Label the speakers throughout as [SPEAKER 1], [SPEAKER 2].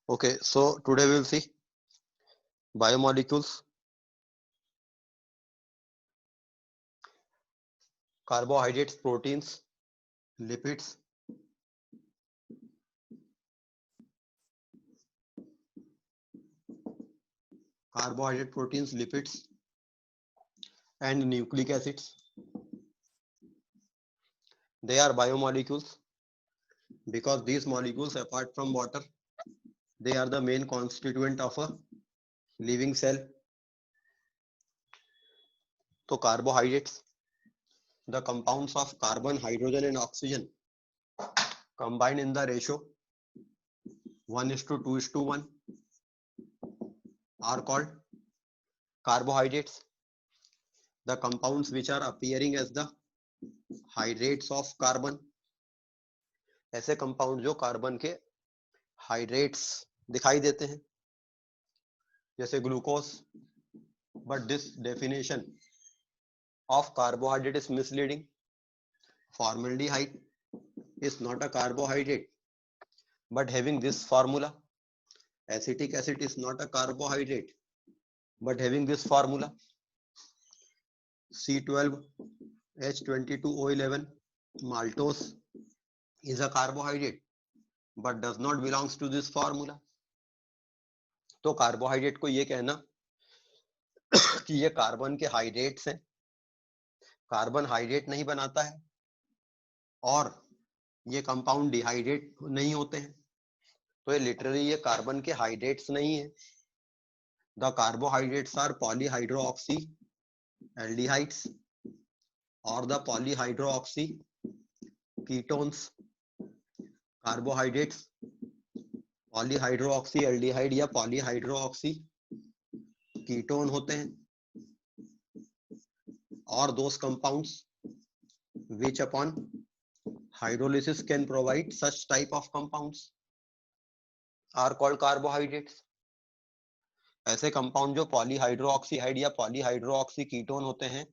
[SPEAKER 1] Okay, so today we will see biomolecules, carbohydrates, proteins, lipids, and nucleic acids. They are biomolecules because these molecules, apart from water, they are the main constituent of a living cell. So carbohydrates, the compounds of carbon, hydrogen and oxygen combined in the ratio 1:2:1 are called carbohydrates. The compounds which are appearing as the hydrates of carbon, ऐसे compound जो carbon के hydrates दिखाई देते हैं, जैसे glucose. But this definition of carbohydrate is misleading. Formaldehyde is not a carbohydrate, but having this formula. Acetic acid is not a carbohydrate, but having this formula. C12H22O11 maltose is a carbohydrate, but does not belongs to this formula. तो carbohydrate को ये कहना कि ये carbon के hydrates हैं, carbon hydrate नहीं बनाता है और ये कंपाउंड डिहाइड्रेट नहीं होते हैं, तो ये लिटरली ये कार्बन के हाइड्रेट्स नहीं है. द कार्बोहाइड्रेट्स आर पॉलीहाइड्रोऑक्सी एल्डिहाइड्स और द पॉलीहाइड्रोऑक्सी कीटोन्स. कार्बोहाइड्रेट्स पॉलीहाइड्रोऑक्सी एल्डिहाइड या पॉलीहाइड्रोऑक्सी कीटोन होते हैं, और दोस compounds which upon hydrolysis can provide such type of compounds are called carbohydrates. ऐसे कंपाउंड जो पॉलीहाइड्रोऑक्सीहाइड या पॉलीहाइड्रोऑक्सी कीटोन होते हैं,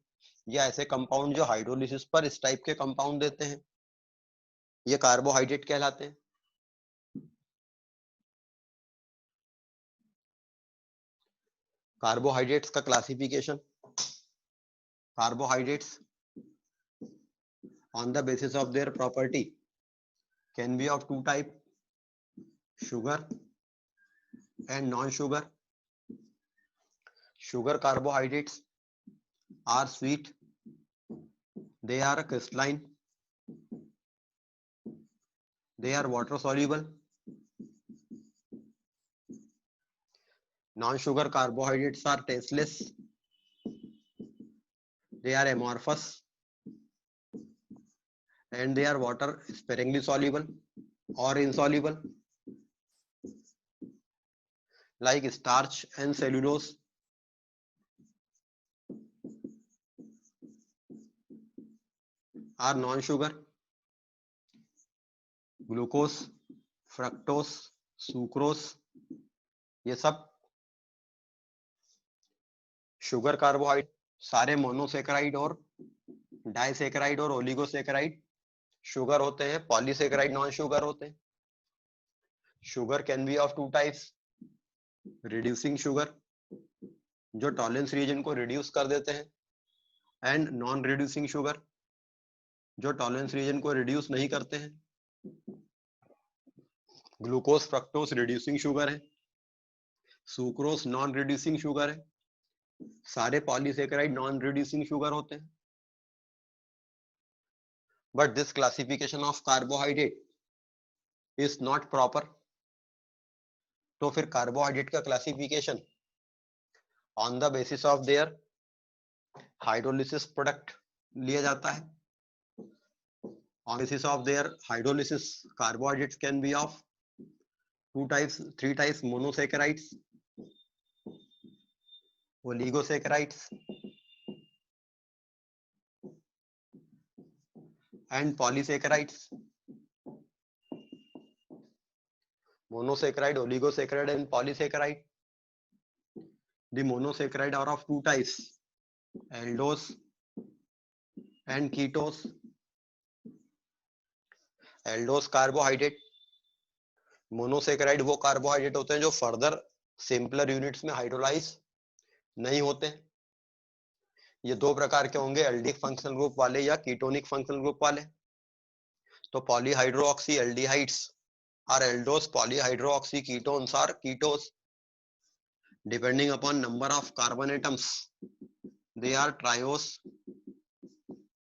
[SPEAKER 1] या ऐसे कंपाउंड जो हाइड्रोलिसिस पर इस टाइप के कंपाउंड देते हैं, ये कार्बोहाइड्रेट कहलाते हैं. कार्बोहाइड्रेट्स का classification. Carbohydrates on the basis of their property can be of two type, sugar and non-sugar. Sugar carbohydrates are sweet, they are crystalline, they are water soluble. Non-sugar carbohydrates are tasteless, they are amorphous, and they are water sparingly soluble or insoluble, like starch and cellulose. Are non-sugar. Glucose, fructose, sucrose, ये सब sugar carbohydrate. सारे monosaccharide और disaccharide और oligosaccharide sugar होते हैं, polysaccharide non sugar होते हैं. Sugar can be of two types, reducing sugar जो टॉलरेंस रीजन को रिड्यूस कर देते हैं, एंड नॉन रिड्यूसिंग शुगर जो टॉलरेंस रीजन को रिड्यूस नहीं करते हैं. ग्लूकोज फ्रक्टोस रिड्यूसिंग शुगर है, सुक्रोस नॉन रिड्यूसिंग शुगर है, सारे पॉलीसेकेराइड नॉन रिड्यूसिंग शुगर होते हैं. But this classification of carbohydrate is not proper. तो फिर कार्बोहाइड्रेट का classification on the basis of their hydrolysis product लिया जाता है. On basis of their hydrolysis, carbohydrates can be of two types, three types: monosaccharides, oligosaccharides, and polysaccharides. Monosaccharide, oligosaccharide, and polysaccharide. The monosaccharide are of two types: aldose and ketose. Aldose carbohydrate monosaccharide वो carbohydrate होते हैं जो further simpler units में hydrolyse नहीं होते। ये दो प्रकार के होंगे, एल्डिक फंक्शनल ग्रुप वाले या कीटोनिक फंक्शनल ग्रुप वाले। तो polyhydroxy aldehydes are aldoses, polyhydroxy ketones are ketoses. Depending upon number of carbon atoms, they are triose,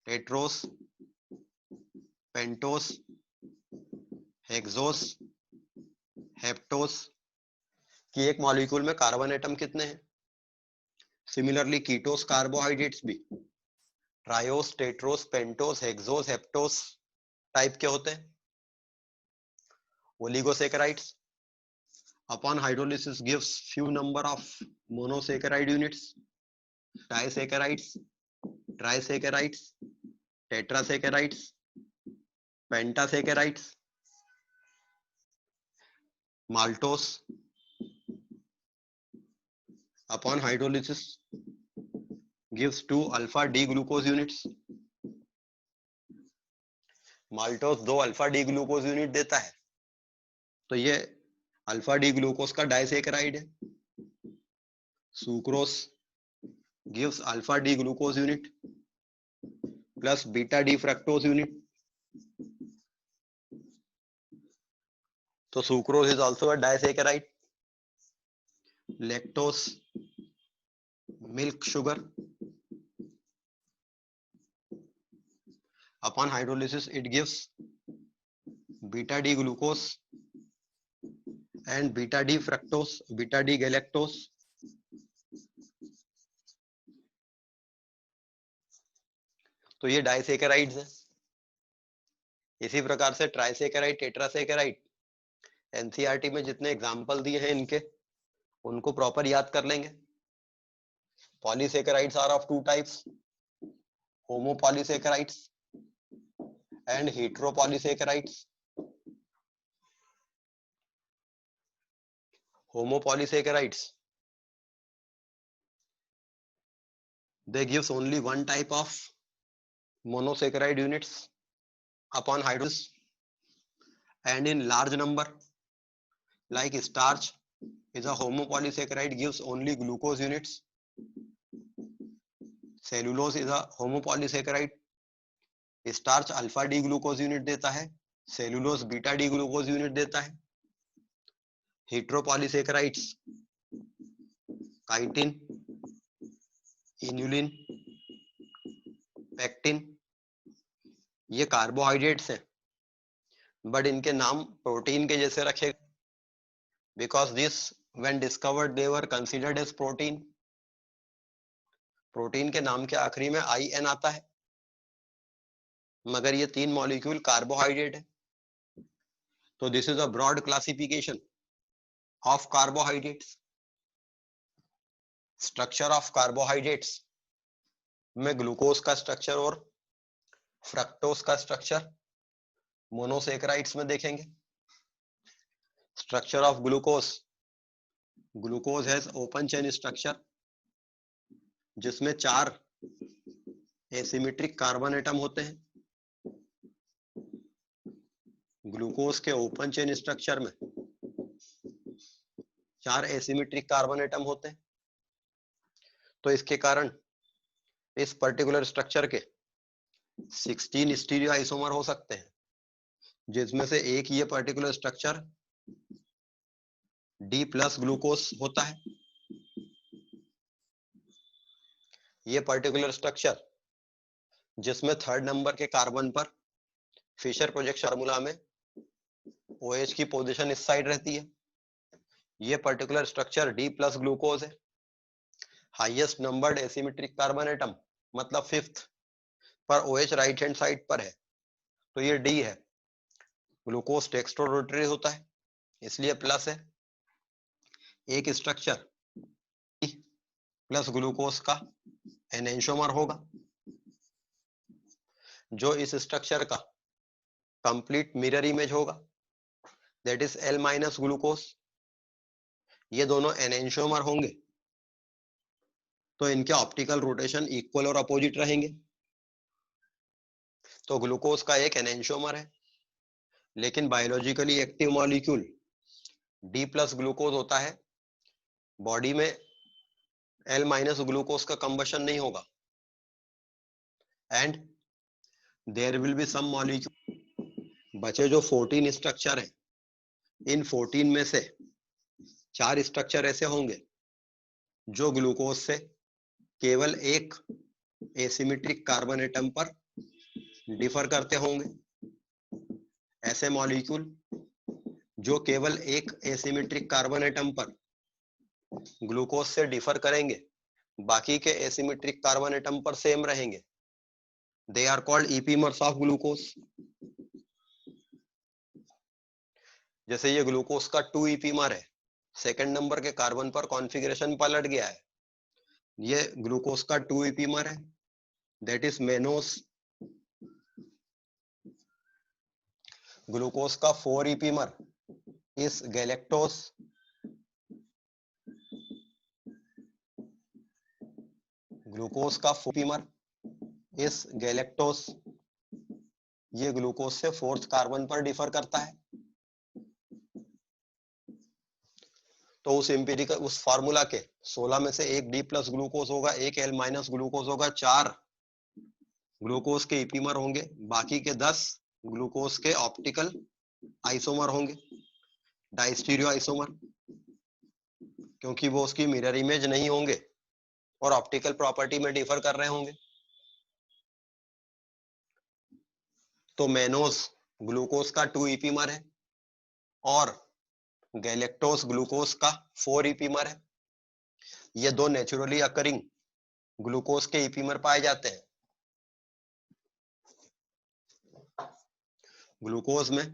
[SPEAKER 1] tetrose, pentose, hexose, heptose कि एक मॉलिक्यूल में कार्बन एटम कितने हैं। सिमिलरली कीटोस कार्बोहाइड्रेट्स भी triose, tetrose, pentose, hexose, heptose type के होते हैं। ओलिगोसेकेराइड्स upon hydrolysis gives few number of monosaccharide units, disaccharides, trisaccharides, tetrasaccharides, pentasaccharides, maltose upon hydrolysis gives 2 alpha D glucose units. maltose 2 alpha D glucose unit देता है, तो ये alpha D glucose का disaccharide है। Sucrose gives alpha D glucose unit plus beta D fructose unit. तो sucrose is also a disaccharide. Lactose milk sugar, upon hydrolysis it gives beta D glucose and beta D fructose, beta D galactose। तो ये disaccharides हैं। इसी प्रकार से ट्राइसेकेराइड, टेट्रासेकेराइड NCERT में जितने example दिए हैं इनके, उनको प्रॉपर याद कर लेंगे। Polysaccharides are of 2 types, homopolysaccharides and heteropolysaccharides। Homopolysaccharides, they gives only one type of monosaccharide units upon hydrolysis, and in large number, like starch is a homopolysaccharide, gives only glucose units। Cellulose is a homopolysaccharide, starch alpha D glucose unit देता है, cellulose beta D glucose unit देता है। Heteropolysaccharides chitin, inulin, pectin, ये carbohydrates हैं, but इनके नाम protein के जैसे रखे, because this when discovered they were considered as protein. Protein के नाम के आखिरी में IN आता है, मगर ये 3 मॉलिक्यूल कार्बोहाइड्रेट है। तो this is a broad classification of carbohydrates. Structure of carbohydrates में ग्लूकोज का स्ट्रक्चर और फ्रक्टोज का स्ट्रक्चर मोनोसेकेराइड्स में देखेंगे। Structure of glucose, glucose has open chain structure जिसमें 4 एसिमेट्रिक कार्बन एटम होते हैं। ग्लूकोज के ओपन चेन स्ट्रक्चर में 4 एसिमेट्रिक कार्बन एटम होते हैं, तो इसके कारण इस पर्टिकुलर स्ट्रक्चर के 16 स्टीरियो आइसोमर हो सकते हैं, जिसमें से एक ये particular structure D plus glucose होता है। ये पर्टिकुलर स्ट्रक्चर जिसमें 3rd नंबर के कार्बन पर फिशर प्रोजेक्शन फार्मूला में OH की पोजीशन इस साइड रहती है, ये particular structure D plus glucose है। Highest numbered asymmetric carbon atom मतलब 5th पर OH राइट हैंड साइड पर है, तो ये D है। ग्लूकोज डेक्स्ट्रोरोटरी होता है इसलिए प्लस है। एक स्ट्रक्चर प्लस ग्लूकोज का एनेंटियोमर होगा, जो इस स्ट्रक्चर का कंप्लीट मिरर इमेज होगा, that is L minus glucose. ये दोनों एनेंटियोमर होंगे तो इनके ऑप्टिकल रोटेशन इक्वल और अपोजिट रहेंगे। तो ग्लूकोज का एक एनेंटियोमर है, लेकिन biologically active molecule D plus glucose होता है, बॉडी में एल माइनस ग्लूकोज का कंबशन नहीं होगा, and there will be some molecule, बचे जो 14 स्ट्रक्चर है, इन 14 में से 4 स्ट्रक्चर ऐसे होंगे जो ग्लूकोज से केवल एक एसिमेट्रिक कार्बन एटम पर डिफर करते होंगे। ऐसे मॉलिक्यूल जो केवल एक एसिमेट्रिक कार्बन एटम पर ग्लूकोज से डिफर करेंगे, बाकी के एसिमेट्रिक कार्बन एटम पर सेम रहेंगे, they are called epimers of glucose. जैसे ये ग्लूकोज का 2 ईपीमर है, सेकंड नंबर के कार्बन पर कॉन्फ़िगरेशन पलट गया है, ये ग्लूकोज का 2 ईपीमर है, दैट इज मेनोस। ग्लूकोज का 4 ईपीमर इस गैलेक्टोस, ग्लूकोज का 4 ईपीमर इस गैलेक्टोस, ये ग्लूकोज से 4th कार्बन पर डिफर करता है। तो उस एम्पिरिकल उस फार्मूला के 16 में से एक डी प्लस ग्लूकोज होगा, एक एल माइनस ग्लूकोज होगा, 4 ग्लूकोज के ईपीमर होंगे, बाकी के 10 ग्लूकोज के ऑप्टिकल आइसोमर होंगे, डाइस्टीरियो आइसोमर, क्योंकि वो उसकी मिरर इमेज नहीं होंगे और ऑप्टिकल प्रॉपर्टी में डिफर कर रहे होंगे। तो मेनोस ग्लूकोज का 2 ईपीमर है और गैलेक्टोस ग्लूकोज का 4 ईपीमर है। ये दो नेचुरली अकरिंग ग्लूकोज के ईपीमर पाए जाते हैं। ग्लूकोज में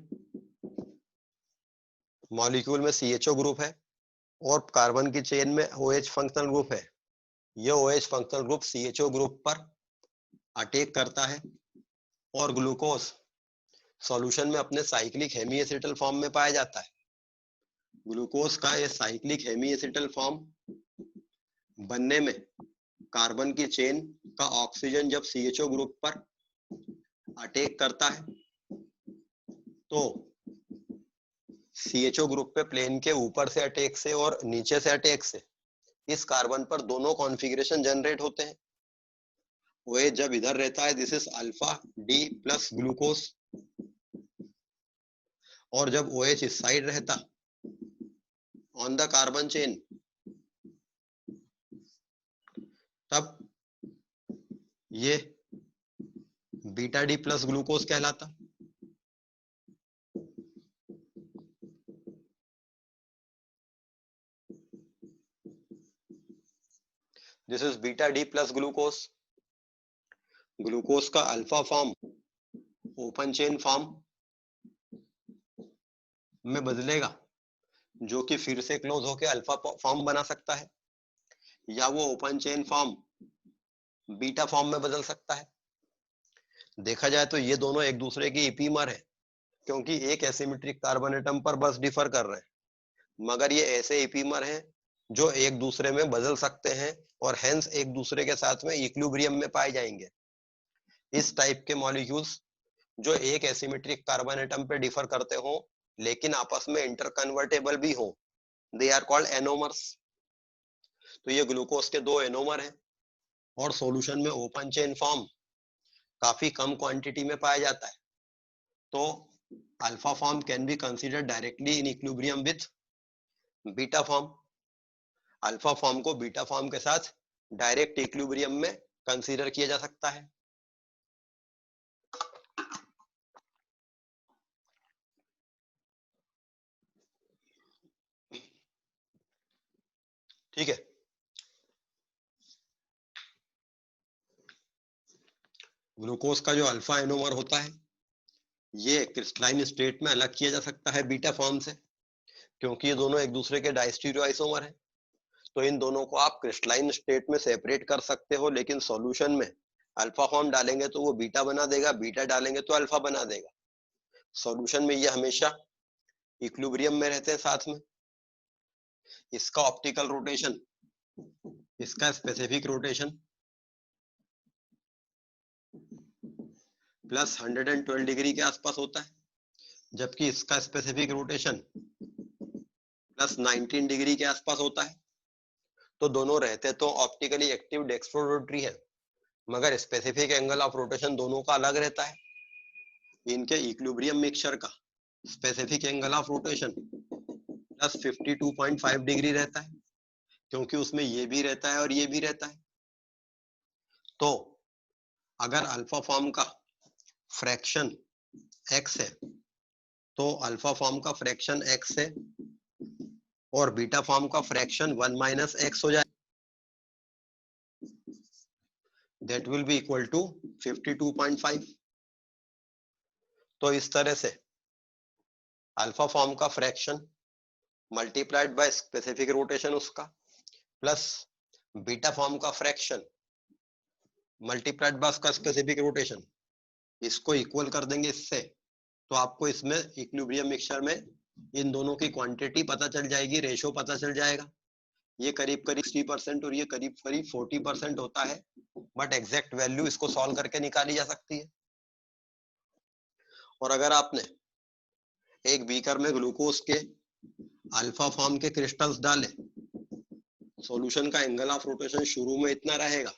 [SPEAKER 1] मॉलिक्यूल में CHO ग्रुप है और कार्बन की चेन में OH फंक्शनल ग्रुप है। यह OH functional group CHO group पर अटैक करता है और ग्लूकोज सॉल्यूशन में अपने साइक्लिक हेमी एसिटल फॉर्म में पाया जाता है। ग्लूकोज का ये साइक्लिक हेमी एसिटल फॉर्म बनने में कार्बन की चेन का ऑक्सीजन जब CHO ग्रुप पर अटैक करता है तो CHO ग्रुप पे प्लेन के ऊपर से अटैक से और नीचे से अटैक से इस कार्बन पर दोनों कॉन्फ़िगरेशन जनरेट होते हैं। OH जब इधर रहता है, this is alpha D plus glucose, और जब OH इस साइड रहता ऑन द कार्बन चेन, तब ये बीटा डी प्लस ग्लूकोज कहलाता। This is beta D plus glucose. Glucose का alpha form open chain form में बदलेगा, जो कि फिर से क्लोज होकर अल्फा फॉर्म बना सकता है, या वो open chain form beta form में बदल सकता है। देखा जाए तो ये दोनों एक दूसरे के ईपीमर है, क्योंकि एक एसिमेट्रिक कार्बन एटम पर बस डिफर कर रहे हैं, मगर ये ऐसे ईपीमर हैं जो एक दूसरे में बदल सकते हैं और हेंस एक दूसरे के साथ में इक्विलिब्रियम में पाए जाएंगे। इस टाइप के मॉलिक्यूल्स जो एक एसिमेट्रिक कार्बन एटम पे डिफर करते हो लेकिन आपस में इंटरकन्वर्टेबल भी हो, दे आर कॉल्ड एनोमर्स। तो ये ग्लूकोज के 2 एनोमर हैं और सॉल्यूशन में ओपन चेन फॉर्म काफी कम क्वांटिटी में पाया जाता है। तो alpha form can be considered directly in equilibrium with beta form. Alpha form को बीटा फॉर्म के साथ डायरेक्ट इक्विलिब्रियम में कंसीडर किया जा सकता है। ठीक है, ग्लूकोज का जो अल्फा एनोमर होता है ये क्रिस्टलाइन स्टेट में अलग किया जा सकता है बीटा फॉर्म से, क्योंकि ये दोनों एक दूसरे के डायस्टीरियो आइसोमर हैं। तो इन दोनों को आप क्रिस्टलाइन स्टेट में सेपरेट कर सकते हो, लेकिन सॉल्यूशन में अल्फा फॉर्म डालेंगे तो वो बीटा बना देगा, बीटा डालेंगे तो अल्फा बना देगा। सॉल्यूशन में ये हमेशा इक्विलिब्रियम में रहते हैं साथ में। इसका ऑप्टिकल रोटेशन, इसका स्पेसिफिक रोटेशन प्लस 112 डिग्री के आसपास होता है, जबकि इसका स्पेसिफिक रोटेशन प्लस 19 डिग्री के आसपास होता है। तो दोनों रहते तो ऑप्टिकली एक्टिव डेक्स्ट्रो रोटरी है, मगर स्पेसिफिक एंगल ऑफ रोटेशन दोनों का अलग रहता है। इनके इक्विलिब्रियम मिक्सचर का specific angle of rotation plus 52.5 degree रहता है, क्योंकि उसमें ये भी रहता है और ये भी रहता है। तो अगर अल्फा फॉर्म का फ्रैक्शन x है तो अल्फा फॉर्म का फ्रैक्शन x है और बीटा फॉर्म का फ्रैक्शन 1 माइनस x हो जाए, that will be equal to 52.5। तो इस तरह से अल्फा फॉर्म का fraction multiplied by specific rotation उसका प्लस बीटा फॉर्म का फ्रैक्शन मल्टीप्लाइड बाय उसका स्पेसिफिक रोटेशन, इसको इक्वल कर देंगे इससे, तो आपको इसमें इक्विलिब्रियम मिक्सचर में इन दोनों की क्वांटिटी पता चल जाएगी, रेशो पता चल जाएगा। ये करीब करीब 60% और ये करीब करीब 40% होता है, बट एग्जैक्ट वैल्यू इसको सॉल्व करके निकाली जा सकती है। और अगर आपने एक बीकर में ग्लूकोज के अल्फा फॉर्म के क्रिस्टल्स डाले, सॉल्यूशन का एंगल ऑफ रोटेशन शुरू में इतना रहेगा,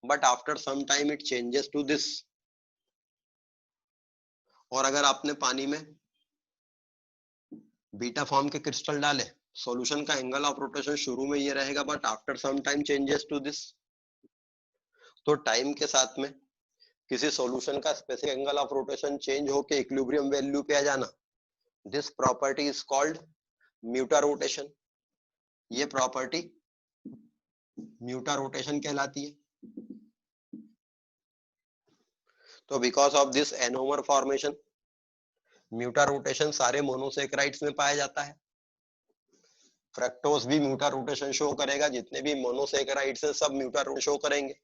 [SPEAKER 1] but after some time it changes to this. और अगर आपने पानी में बीटा फॉर्म के क्रिस्टल डाले, सॉल्यूशन का एंगल ऑफ रोटेशन शुरू में ये रहेगा, but after some time changes to this. तो टाइम के साथ में किसी सॉल्यूशन का specific angle of rotation change होके इक्विलिब्रियम वैल्यू पे आ जाना, this property is called mutarotation. ये प्रॉपर्टी म्यूटा रोटेशन कहलाती है। तो because of this anomer formation, mutarotation सारे मोनोसेकेराइड्स में पाया जाता है। फ्रक्टोज भी म्यूटा रोटेशन शो करेगा, जितने भी मोनोसेकेराइड्स हैं सब म्यूटा रोटेशन शो करेंगे।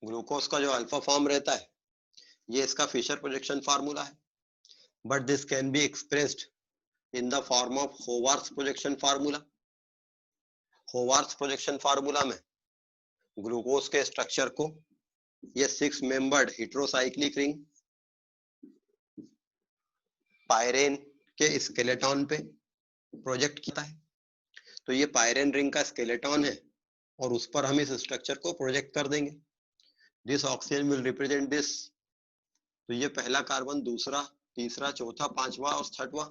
[SPEAKER 1] ग्लूकोज का जो अल्फा फॉर्म रहता है, ये इसका फिशर प्रोजेक्शन फार्मूला है, but this can be expressed in the form of Haworth's projection formula. Haworth's projection formula में ग्लूकोज के स्ट्रक्चर को ये 6 मेंबर्ड हेटेरोसाइक्लिक रिंग पायरेन के स्केलेटन पे प्रोजेक्ट किया है। तो ये पायरेन रिंग का स्केलेटन है और उस पर हम इस स्ट्रक्चर को प्रोजेक्ट कर देंगे। This oxygen will represent this. तो ये पहला कार्बन, दूसरा, तीसरा, चौथा, पांचवा और छठवा।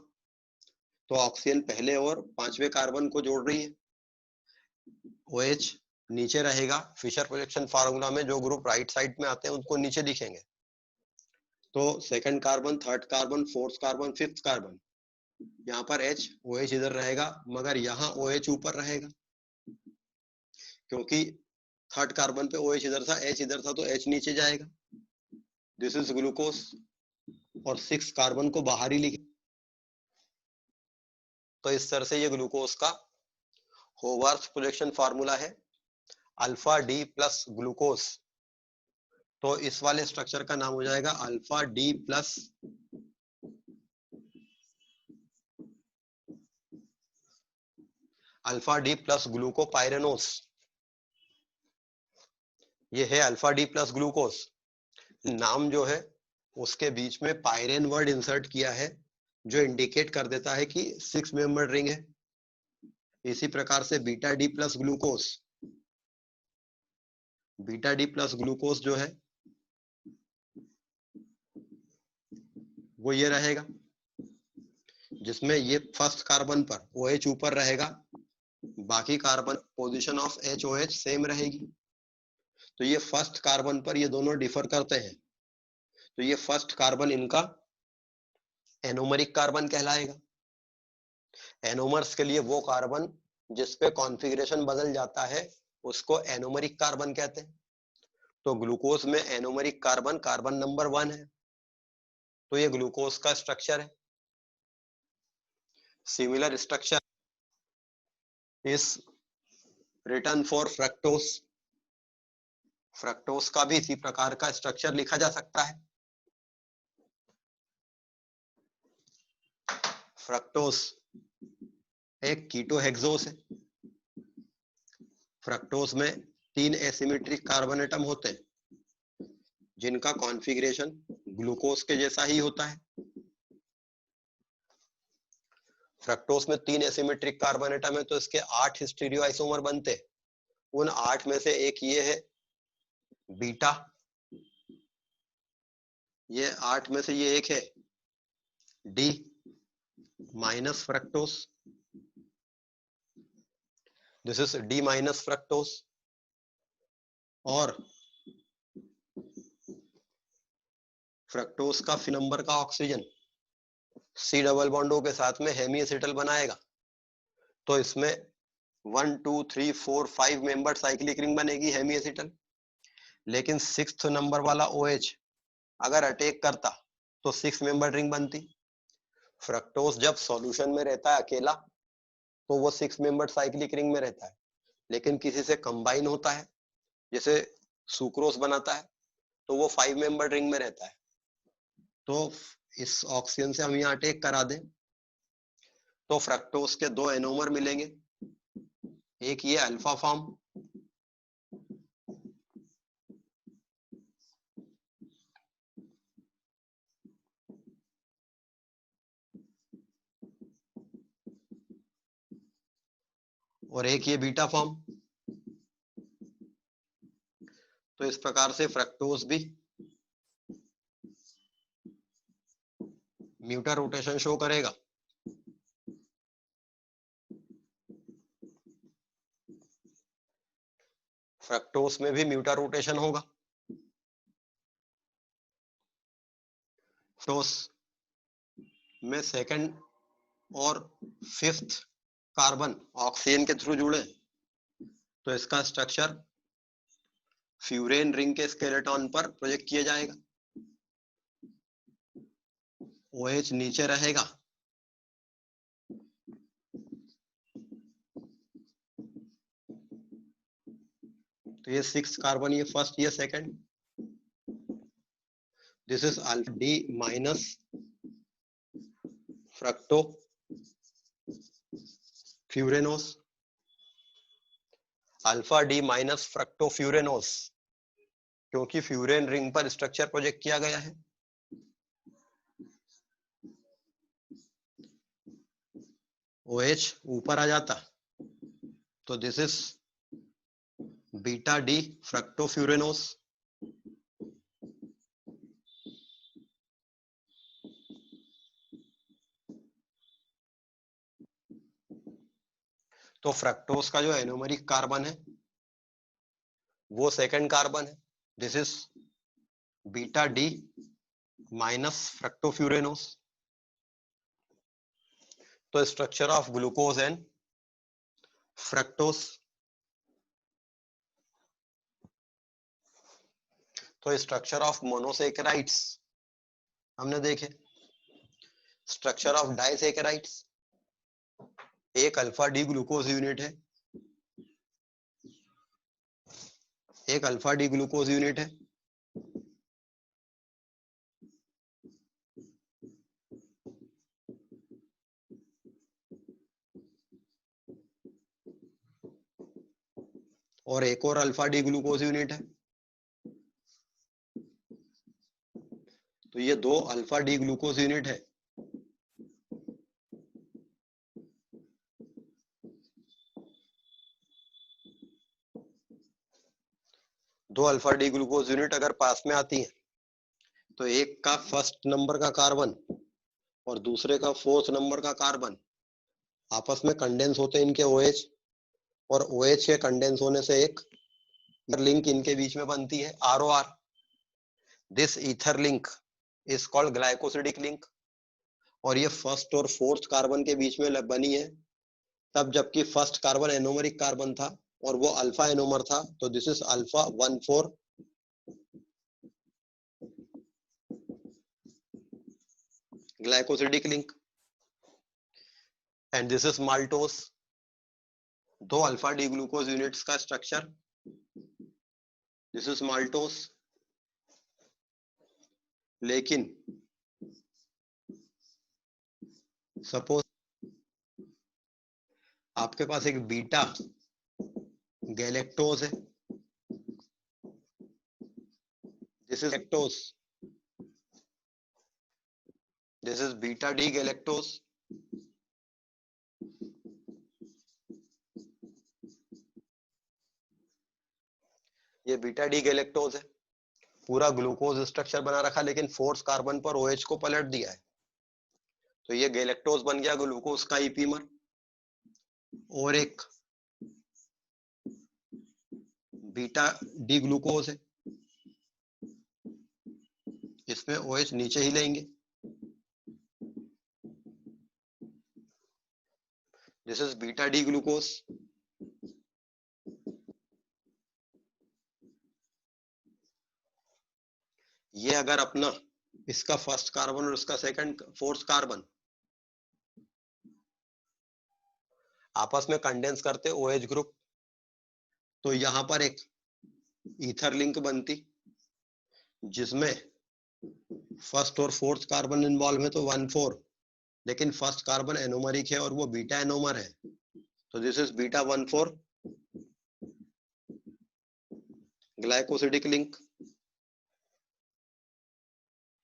[SPEAKER 1] तो ऑक्सीजन पहले और पांचवे कार्बन को जोड़ रही है। OH नीचे रहेगा। फिशर प्रोजेक्शन फार्मूला में जो ग्रुप राइट साइड में आते हैं उनको नीचे लिखेंगे। तो second carbon, third carbon, fourth carbon, fifth carbon, यहाँ पर H, OH इधर रहेगा, मगर यहाँ OH ऊपर रहेगा, क्योंकि थर्ड कार्बन पे OH इधर था, H इधर था, तो H नीचे जाएगा। This is glucose. और 6 कार्बन को बाहर ही लिखे। तो इस तरह से ये ग्लूकोज का होवार्ट्स प्रोजेक्शन फार्मूला है, अल्फा डी प्लस ग्लूकोज। तो इस वाले स्ट्रक्चर का नाम हो जाएगा अल्फा डी प्लस ग्लूकोपाइरेनोस। ये है अल्फा डी प्लस ग्लूकोज। नाम जो है उसके बीच में पायरेन वर्ड इंसर्ट किया है, जो इंडिकेट कर देता है कि 6 मेंबर रिंग है। इसी प्रकार से beta D plus glucose, beta D plus glucose जो है वो ये रहेगा, जिसमें ये फर्स्ट कार्बन पर OH ऊपर रहेगा, बाकी carbon position of HOH same रहेगी। तो ये फर्स्ट कार्बन पर ये दोनों डिफर करते हैं, तो ये फर्स्ट कार्बन इनका एनोमरिक कार्बन कहलाएगा। एनोमर्स के लिए वो कार्बन जिसपे कॉन्फ़िगरेशन बदल जाता है उसको एनोमरिक कार्बन कहते हैं। तो ग्लूकोज में एनोमरिक कार्बन कार्बन नंबर 1 है। तो ये ग्लूकोज का स्ट्रक्चर है। Similar structure is return for fructose. Fructose का भी इसी प्रकार का स्ट्रक्चर लिखा जा सकता है। फ्रक्टोज एक कीटोहेक्सोस है। फ्रक्टोज में 3 एसिमेट्रिक कार्बन एटम होते हैं जिनका कॉन्फ़िगरेशन ग्लूकोज के जैसा ही होता है। फ्रक्टोज में 3 एसिमेट्रिक कार्बन एटम है तो इसके 8 स्टीरियो आइसोमर बनते हैं। उन 8 में से एक ये है बीटा, ये 8 में से ये एक है D minus fructose, this is D minus fructose. और फ्रक्टोज का फी नंबर का ऑक्सीजन सी डबल बॉन्डो के साथ में हेमी एसिटल बनाएगा, तो इसमें 1 2 3 4 5 मेंबर साइक्लिक रिंग बनेगी हेमी एसिटल। लेकिन 6th नंबर वाला OH अगर अटैक करता तो 6 मेंबर रिंग बनती। फ्रक्टोज जब सॉल्यूशन में रहता है अकेला तो वो 6 मेंबर साइक्लिक रिंग में रहता है, लेकिन किसी से कंबाइन होता है जैसे सुक्रोज बनाता है तो वो 5 मेंबर रिंग में रहता है। तो इस ऑक्सीजन से हम यहाँ अटैक करा दें तो फ्रक्टोज के 2 एनोमर मिलेंगे, एक ये अल्फा फॉर्म और एक ये बीटा फॉर्म। तो इस प्रकार से फ्रक्टोज भी म्यूटा रोटेशन शो करेगा। फ्रक्टोज में भी म्यूटा रोटेशन होगा। फ्रक्टोज में 2nd और 5th कार्बन ऑक्सीजन के थ्रू जुड़े तो इसका स्ट्रक्चर फ्यूरेन रिंग के स्केलेटन पर प्रोजेक्ट किया जाएगा। OH नीचे रहेगा, तो ये 6th कार्बन, ये 1st, ये 2nd, this is alpha D minus fructofuranose, alpha D minus fructofuranose, क्योंकि फ्यूरेन रिंग पर स्ट्रक्चर प्रोजेक्ट किया गया है। OH ऊपर आ जाता तो this is beta D fructofuranose. तो फ्रक्टोज का जो एनोमरिक कार्बन है वो 2nd कार्बन है, this is beta D minus fructofuranose. तो structure of glucose and fructose, तो स्ट्रक्चर ऑफ मोनोसेकेराइड्स हमने देखे। स्ट्रक्चर ऑफ डाइसेकेराइड्स, एक अल्फा डी ग्लूकोज यूनिट है, एक अल्फा डी ग्लूकोज यूनिट है, और एक और अल्फा डी ग्लूकोज यूनिट है। तो ये 2 अल्फा डी ग्लूकोज यूनिट है। दो अल्फा डी ग्लूकोज यूनिट अगर पास में आती है तो एक का 1st नंबर का कार्बन और दूसरे का 4th नंबर का कार्बन आपस में कंडेंस होते हैं इनके OH, और OH के कंडेंस होने से एक लिंक इनके बीच में बनती है ROR। This ether link is called glycosidic link, और ये 1st और 4th कार्बन के बीच में बनी है तब जबकि 1st कार्बन एनोमरिक कार्बन था और वो अल्फा एनोमर था, तो this is alpha 1,4 glycosidic link, and this is maltose. 2 alpha D glucose units का स्ट्रक्चर, दिस इज माल्टोस। लेकिन सपोज आपके पास एक बीटा गैलेक्टोज है this is lactose, this is beta D galactose, ये बीटा डी गैलेक्टोज है, पूरा glucose structure बना रखा, लेकिन फोर्स कार्बन पर OH को पलट दिया है, तो ये गैलेक्टोज बन गया ग्लूकोज का इपीमर। और एक बीटा डी ग्लूकोज है, इसमें OH नीचे ही लेंगे, this is beta D glucose. ये अगर अपना इसका फर्स्ट कार्बन और इसका सेकंड फोर्थ कार्बन आपस में कंडेंस करते OH ग्रुप, तो यहां पर एक ईथर लिंक बनती, जिसमें फर्स्ट और फोर्थ कार्बन इन्वॉल्व है, तो 1,4, लेकिन फर्स्ट कार्बन एनोमरिक है और वो बीटा एनोमर है, तो this is beta 1,4 glycosidic link.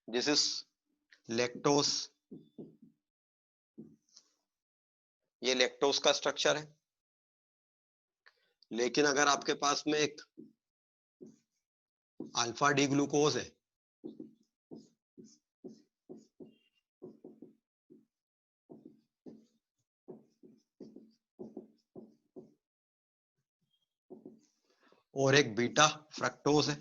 [SPEAKER 1] This is lactose, ये लैक्टोज का स्ट्रक्चर है। लेकिन अगर आपके पास में एक अल्फा डी ग्लूकोज है, और एक बीटा फ्रक्टोज है,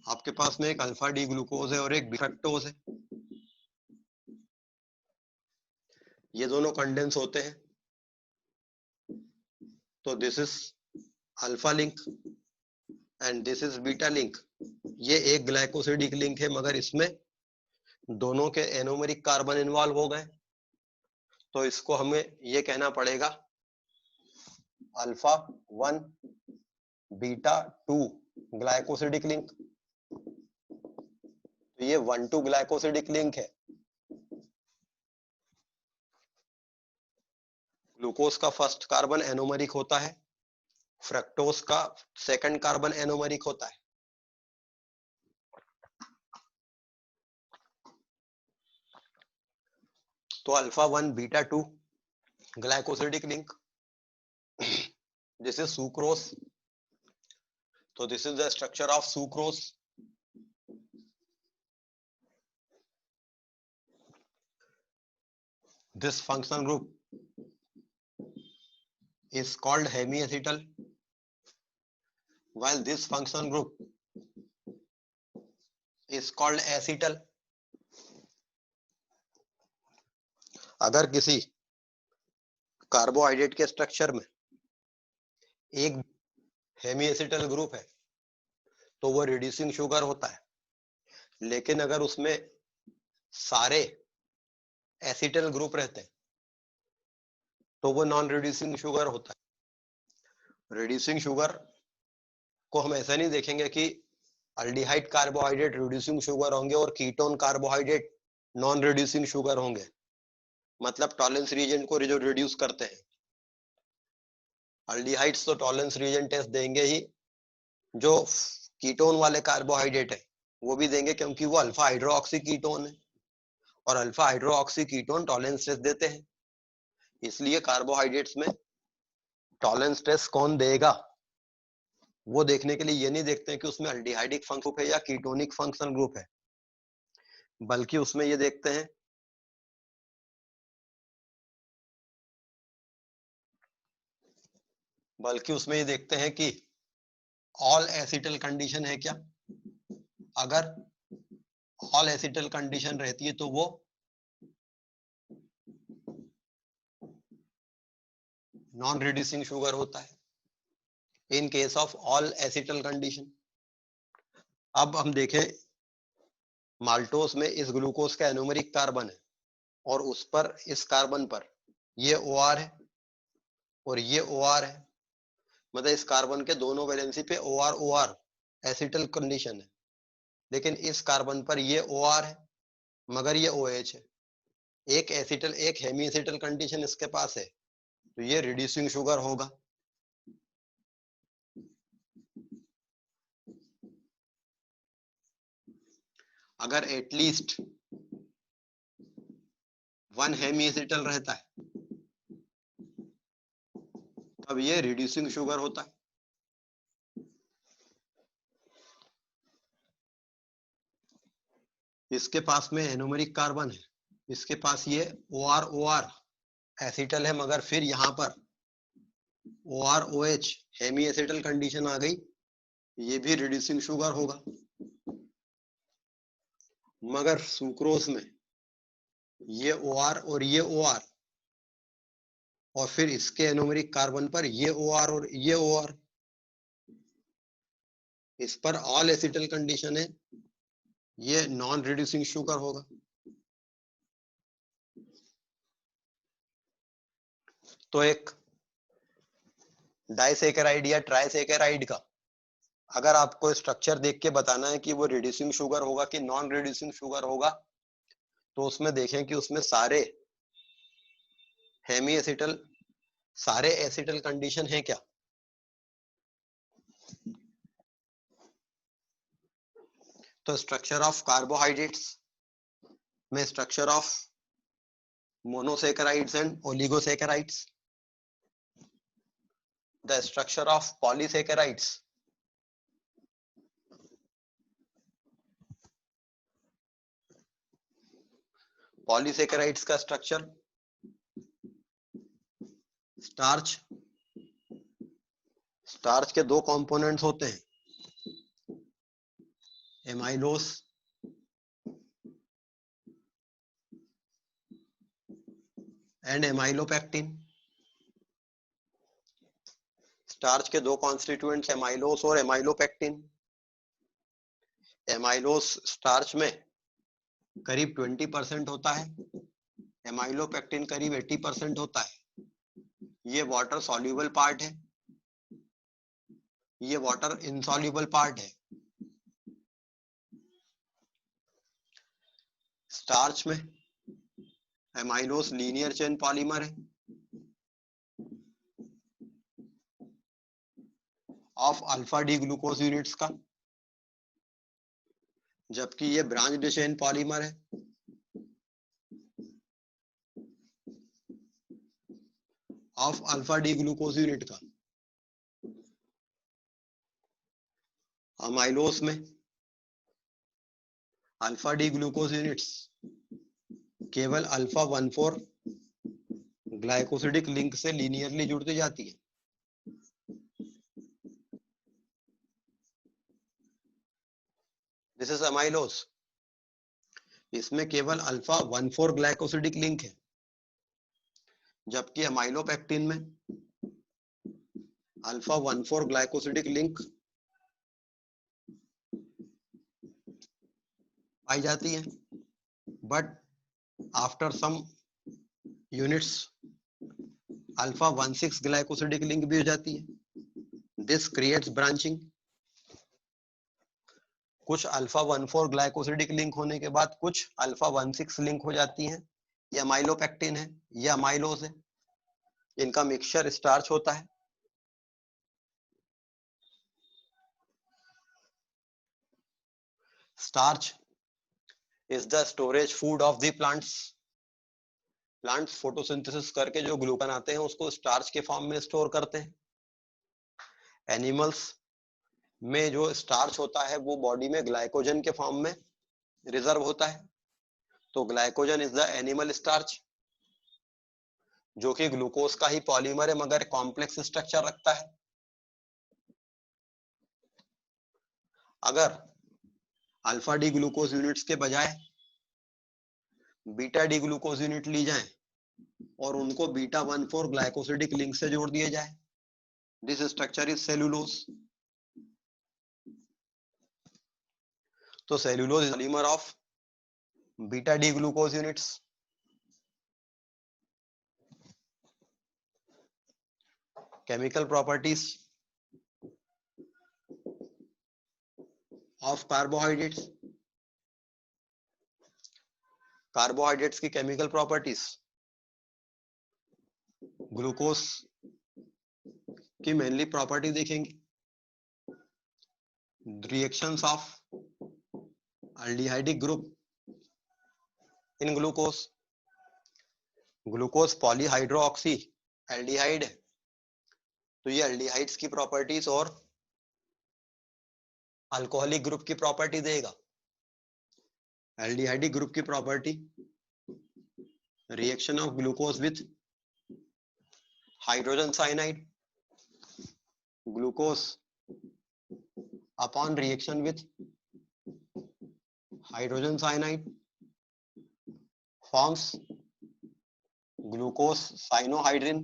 [SPEAKER 1] आपके पास में एक अल्फा डी ग्लूकोज है और एक फ्रक्टोज है, ये दोनों कंडेंस होते हैं, तो this is alpha link and this is beta link. ये एक ग्लाइकोसिडिक लिंक है, मगर इसमें दोनों के एनोमेरिक कार्बन इन्वॉल्व हो गए, तो इसको हमें ये कहना पड़ेगा अल्फा 1 बीटा 2 ग्लाइकोसिडिक लिंक। तो ये 1,2 ग्लाइकोसिडिक लिंक है। ग्लूकोज का फर्स्ट कार्बन एनोमरिक होता है, फ्रक्टोज का सेकंड कार्बन एनोमरिक होता है। तो alpha 1 beta 2 glycosidic link, this is sucrose, तो this is the structure of sucrose. This functional group is called hemiacetal, while this functional group is called acetal. अगर किसी carbohydrate के structure में एक हेमीएसिटल group है तो वो रिड्यूसिंग शुगर होता है, लेकिन अगर उसमें सारे एसिटल ग्रुप रहते हैं तो वो नॉन रिड्यूसिंग शुगर होता है। रिड्यूसिंग शुगर को हम ऐसा नहीं देखेंगे कि अल्डिहाइड कार्बोहाइड्रेट रिड्यूसिंग शुगर होंगे और ketone carbohydrate non reducing sugar होंगे, मतलब टॉलरेंस रीजन को जो रिड्यूस करते हैं। अल्डिहाइड्स तो टॉलरेंस रीजन टेस्ट देंगे ही, जो कीटोन वाले कार्बोहाइड्रेट है वो भी देंगे, क्योंकि वो अल्फा हाइड्रोक्सी कीटोन है और alpha hydroxy ketone Tollens test देते हैं। इसलिए कार्बोहाइड्रेट्स में टॉलरेंस टेस्ट कौन देगा वो देखने के लिए ये नहीं देखते हैं कि उसमें अल्डिहाइडिक फंक्शन ग्रुप है या कीटोनिक फंक्शनल ग्रुप है, बल्कि उसमें ये देखते हैं कि ऑल एसिटल कंडीशन है क्या। अगर ऑल एसिटल कंडीशन रहती है तो वो नॉन रिड्यूसिंग शुगर होता है in case of all acetal condition. अब हम देखें माल्टोस में इस ग्लूकोज का एनोमेरिक कार्बन है और उस पर इस कार्बन पर ये OR है और ये OR है, मतलब इस कार्बन के दोनों वैलेंसी पे OR OR एसिटल कंडीशन है, लेकिन इस कार्बन पर ये OR है मगर ये OH है। एक एसिटल एक हेमी एसिटल कंडीशन इसके पास है, तो ये रिड्यूसिंग शुगर होगा। अगर एटलीस्ट 1 हेमी एसिटल रहता है तब ये रिड्यूसिंग शुगर होता है। इसके पास में एनोमेरिक कार्बन है, इसके पास ये OR एसिटल है, मगर फिर यहाँ पर OROH हेमी एसिटल कंडीशन आ गई, ये भी रिड्यूसिंग शुगर होगा। मगर सुक्रोज में ये OR और ये OR और फिर इसके एनोमेरिक कार्बन पर ये OR और ये OR, इस पर ऑल एसिटल कंडीशन है, ये नॉन रिड्यूसिंग शुगर होगा। तो एक डाइसैकेराइड या ट्राइसैकेराइड का अगर आपको स्ट्रक्चर देख के बताना है कि वो रिड्यूसिंग शुगर होगा कि नॉन रिड्यूसिंग शुगर होगा, तो उसमें देखें कि उसमें सारे हेमी एसिटल, सारे एसिटल कंडीशन है क्या। तो स्ट्रक्चर ऑफ कार्बोहाइड्रेट्स में structure of monosaccharides and oligosaccharides, the structure of polysaccharides, polysaccharides का स्ट्रक्चर, स्टार्च, स्टार्च के दो कंपोनेंट्स होते हैं, एमाइलोस एंड एमाइलोपेक्टिन। स्टार्च के दो कॉन्स्टिट्यूएंट्स एमाइलोस और एमाइलोपेक्टिन। एमाइलोस स्टार्च में करीब 20% होता है, एमाइलोपेक्टिन करीब 80% होता है। ये वाटर सॉल्युबल पार्ट है, ये वाटर इनसॉल्युबल पार्ट है। स्टार्च में एमाइलोस लीनियर चेन पॉलीमर है of alpha D glucose units का, जबकि ये ब्रांच्ड चेन पॉलीमर है of alpha D glucose unit का। अमाइलोस में अल्फा डी ग्लूकोज यूनिट्स केवल अल्फा 1,4 ग्लाइकोसिडिक लिंक से लीनियरली जुड़ती जाती है। दिस इज अमाइलोस, इसमें केवल अल्फा 1,4 ग्लाइकोसिडिक लिंक है, जबकि अमाइलोपेक्टिन में अल्फा 1,4 ग्लाइकोसिडिक लिंक पाई जाती है, but after some units alpha 1,6 glycosidic link भी हो जाती है। This creates branching. कुछ अल्फा 1,4 ग्लाइकोसिडिक लिंक होने के बाद कुछ अल्फा 1,6 लिंक हो जाती हैं। ये अमाइलोपेक्टिन है, ये अमाइलोज है, इनका मिक्सचर स्टार्च होता है। Starch is the storage food of the plants. Plants photosynthesis करके जो ग्लूकन आते हैं उसको स्टार्च के फॉर्म में स्टोर करते हैं। एनिमल्स में जो स्टार्च होता है वो बॉडी में ग्लाइकोजन के फॉर्म में रिजर्व होता है। तो glycogen is the animal starch, जो कि ग्लूकोज का ही पॉलीमर है मगर कॉम्प्लेक्स स्ट्रक्चर रखता है। अगर अल्फा डी ग्लूकोज यूनिट्स के बजाय बीटा डी ग्लूकोज यूनिट ली जाए और उनको बीटा 1,4 ग्लाइकोसिडिक लिंक से जोड़ दिया जाए, दिस स्ट्रक्चर इज सेलुलोज। तो cellulose is polymer of beta D glucose units. Chemical properties of carbohydrates. Carbohydrates की केमिकल प्रॉपर्टीज, ग्लूकोज की मेनली प्रॉपर्टी देखेंगे, reactions of aldehydic group in glucose. Glucose polyhydroxy aldehyde है, तो ये aldehydes की properties और alcoholic group की property देगा। एल्डिहाइडिक ग्रुप की property, reaction of glucose with hydrogen cyanide, glucose upon reaction with hydrogen cyanide forms glucose cyanohydrin,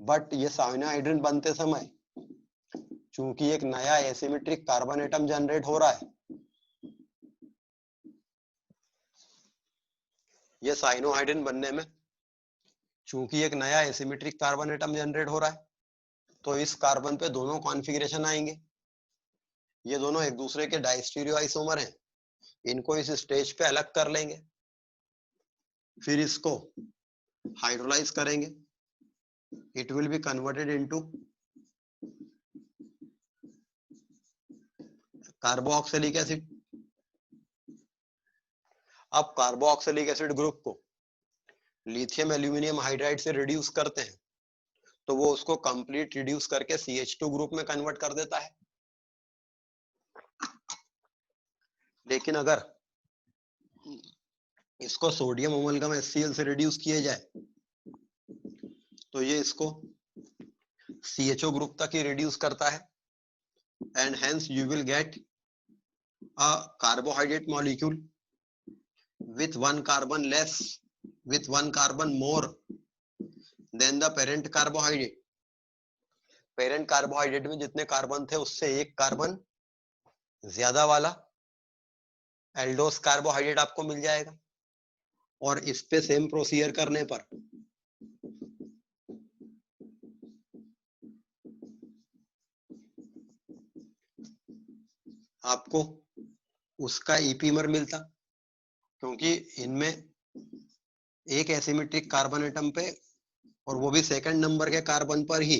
[SPEAKER 1] but ये cyanohydrin बनते समय चूंकि एक नया एसिमेट्रिक कार्बन एटम जनरेट हो रहा है, ये साइनोहाइड्रिन बनने में चूंकि एक नया एसिमेट्रिक कार्बन एटम जनरेट हो रहा है, तो इस कार्बन पे दोनों कॉन्फ़िगरेशन आएंगे। ये दोनों एक दूसरे के डाइस्टीरियो आइसोमर हैं, इनको इस स्टेज पे अलग कर लेंगे, फिर इसको हाइड्रोलाइज करेंगे, it will be converted into carboxylic acid. अब कार्बोक्सिलिक एसिड ग्रुप को लिथियम एल्यूमिनियम हाइड्राइड से रिड्यूस करते हैं, तो वो उसको कंप्लीट रिड्यूस करके CH2 ग्रुप में कन्वर्ट कर देता है। लेकिन अगर इसको सोडियम अमलगम HCl से रिड्यूस किया जाए तो ये इसको CHO ग्रुप तक ही रिड्यूस करता है, and hence you will get a carbohydrate molecule with one carbon less, with one carbon more than the parent carbohydrate. Parent carbohydrate में जितने कार्बन थे उससे एक कार्बन ज्यादा वाला एल्डोस कार्बोहाइड्रेट आपको मिल जाएगा। और इस पे सेम प्रोसीजर करने पर आपको उसका ईपीमर मिलता, क्योंकि इनमें एक एसिमेट्रिक कार्बन एटम पे और वो भी सेकंड नंबर के कार्बन पर ही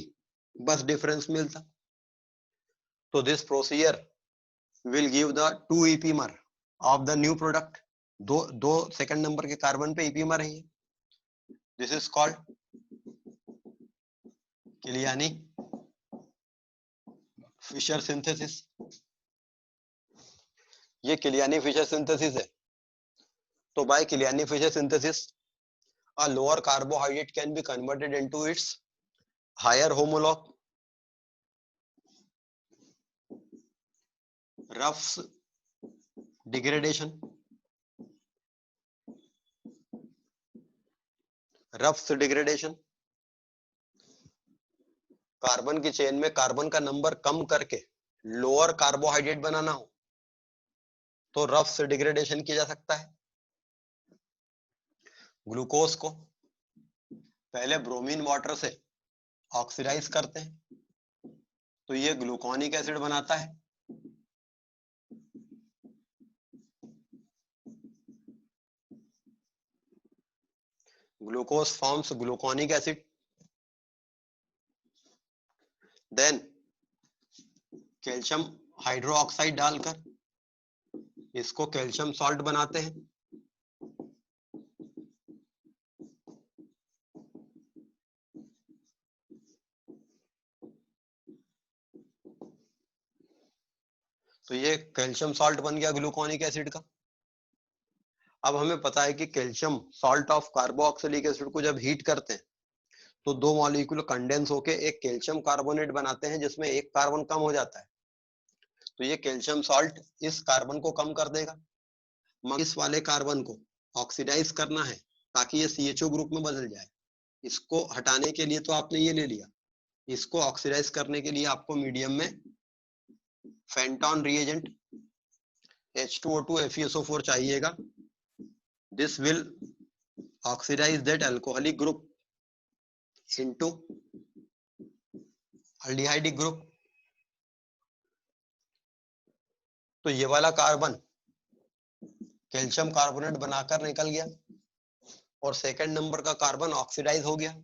[SPEAKER 1] बस डिफरेंस मिलता। तो this procedure will give the 2 epimer of the new product. दो सेकंड नंबर के कार्बन पे ईपीमर है। This is called Kiliani Fischer synthesis. ये किलियानी फिशर सिंथेसिस है। तो by Kiliani Fischer synthesis a lower carbohydrate can be converted into its higher homologue. Ruff's degradation. Ruff's degradation. Carbon की chain में carbon का number कम करके lower carbohydrate बनाना हो तो ruffs degradation किया जा सकता है। ग्लूकोज को पहले ब्रोमीन वाटर से ऑक्सीडाइज करते हैं, तो ये ग्लूकोनिक एसिड बनाता है। Glucose forms gluconic acid. Then calcium hydroxide डालकर इसको कैल्शियम सॉल्ट बनाते हैं। तो ये कैल्शियम सॉल्ट बन गया ग्लूकोनिक एसिड का। अब हमें पता है कि calcium salt of carboxylic acid को जब हीट करते हैं तो दो मॉलिक्यूल कंडेंस होके एक कैल्शियम कार्बोनेट बनाते हैं, जिसमें एक कार्बन कम हो जाता है। तो ये कैल्शियम सॉल्ट इस कार्बन को कम कर देगा, मगर इस वाले कार्बन को ऑक्सीडाइज करना है ताकि ये CHO ग्रुप में बदल जाए। इसको हटाने के लिए तो आपने ये ले लिया, इसको ऑक्सीडाइज करने के लिए आपको मीडियम में फेंटॉन रिएजेंट H2O2 FeSO4 चाहिएगा। This will oxidise that alcoholic group into aldehydic group. तो ये वाला कार्बन कैल्शियम कार्बोनेट बनाकर निकल गया। और सेकंड नंबर का कार्बन ऑक्सीडाइज हो गया।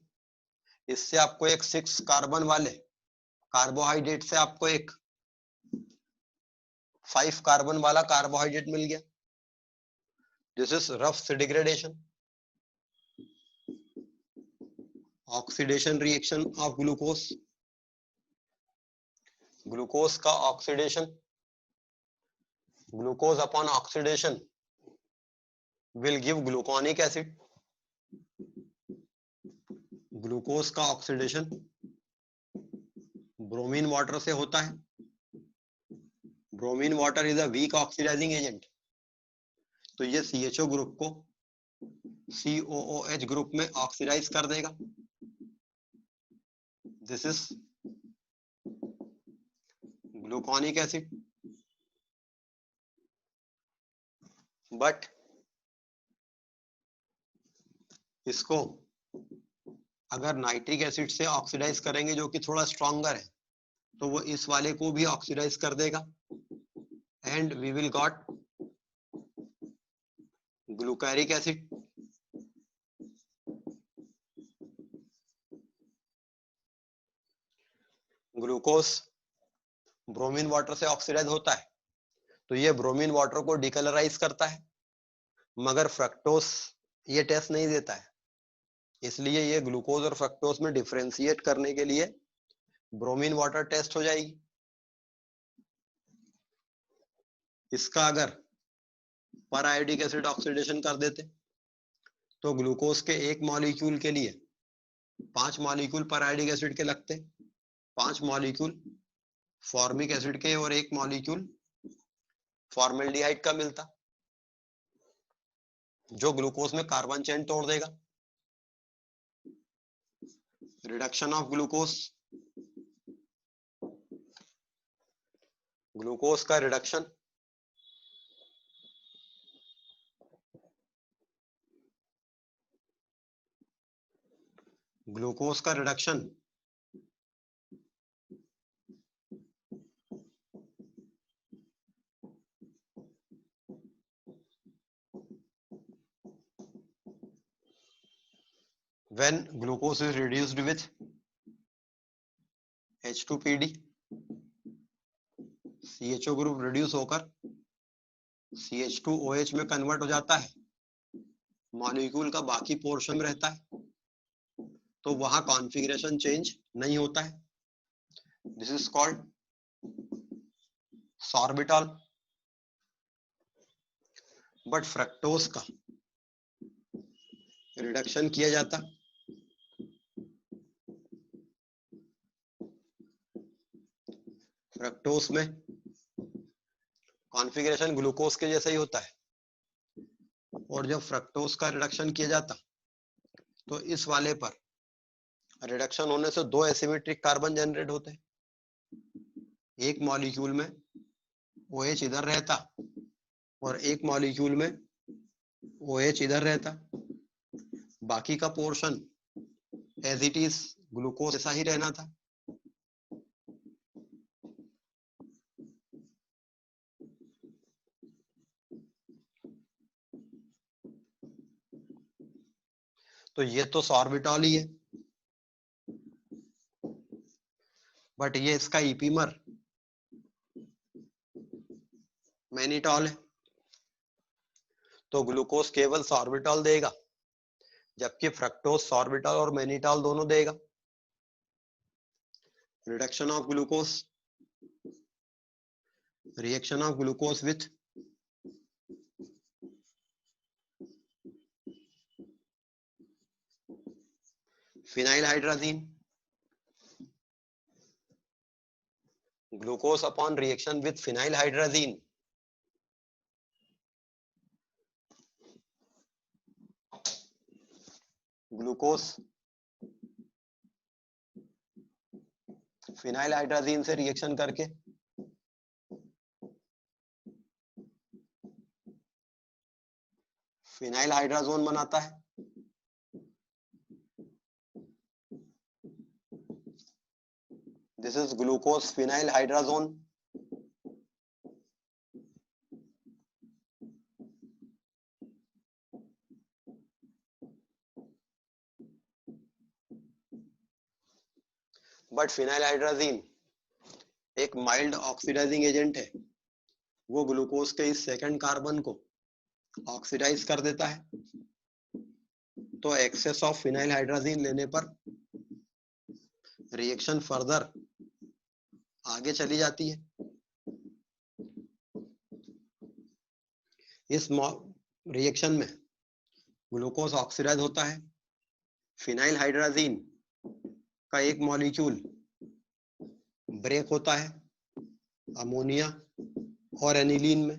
[SPEAKER 1] इससे आपको एक 6 कार्बन वाले कार्बोहाइड्रेट से आपको एक 5 कार्बन वाला कार्बोहाइड्रेट मिल गया। This is Ruff degradation, oxidation reaction of glucose. Glucose का oxidation, glucose upon oxidation will give gluconic acid. Glucose का ऑक्सीडेशन ब्रोमीन वाटर से होता है। Bromine water is a weak oxidizing agent. तो ये CHO ग्रुप को COOH ग्रुप में oxidize कर देगा। This is gluconic acid. But इसको अगर नाइट्रिक एसिड से ऑक्सीडाइज करेंगे जो कि थोड़ा स्ट्रॉन्गर है, तो वो इस वाले को भी ऑक्सीडाइज कर देगा and we will got glucaric acid. Glucose bromine water से ऑक्सीडाइज होता है, तो ये ब्रोमीन वाटर को डिकलराइज करता है, मगर फ्रक्टोज ये टेस्ट नहीं देता है। इसलिए ये ग्लूकोज और फ्रक्टोज में डिफरेंशिएट करने के लिए ब्रोमीन वाटर टेस्ट हो जाएगी। इसका अगर पर आयोडिक एसिड ऑक्सीडेशन कर देते तो ग्लूकोज के एक मॉलिक्यूल के लिए 5 मॉलिक्यूल पर आयोडिक एसिड के लगते, 5 मॉलिक्यूल फॉर्मिक एसिड के और 1 मॉलिक्यूल फॉर्मेल्डिहाइड का मिलता, जो ग्लूकोज में कार्बन चेन तोड़ देगा। रिडक्शन ऑफ ग्लूकोज, ग्लूकोज का रिडक्शन ग्लूकोज का reduction when glucose is reduced with H2PD, CHO group reduce होकर CH2OH में कन्वर्ट हो जाता है, मॉलिक्यूल का बाकी पोर्शन रहता है, तो वहां कॉन्फ़िगरेशन चेंज नहीं होता है। This is called sorbitol. But fructose का रिडक्शन किया जाता, फ्रक्टोज में कॉन्फ़िगरेशन ग्लूकोज के जैसा ही होता है, और जब फ्रक्टोज का रिडक्शन किया जाता तो इस वाले पर रिडक्शन होने से 2 एसिमेट्रिक कार्बन जनरेट होते हैं। एक मॉलिक्यूल में OH इधर रहता और एक मॉलिक्यूल में OH इधर रहता, बाकी का portion as it is glucose ऐसा ही रहना था। तो ये तो सॉर्बिटॉल ही है, बट ये इसका इपीमर मैनिटॉल है, तो ग्लूकोज केवल सॉर्बिटॉल देगा, जबकि फ्रक्टोज सॉर्बिटॉल और मैनिटॉल दोनों देगा। Reduction of glucose, reaction of glucose with phenyl hydrazine, glucose upon reaction with phenyl hydrazine glucose phenyl hydrazine से रिएक्शन करके फिनाइल हाइड्राजोन बनाता है। This is glucose phenyl hydrazone. But phenyl hydrazine एक mild oxidising agent है, वो glucose के इस second carbon को ऑक्सीडाइज कर देता है। तो एक्सेस ऑफ फिनाइल हाइड्राजीन लेने पर रिएक्शन फर्दर आगे चली जाती है। इस रिएक्शन में ग्लूकोज ऑक्सीडाइज होता है, फिनाइल हाइड्राजीन का एक मॉलिक्यूल ब्रेक होता है अमोनिया और एनिलीन में।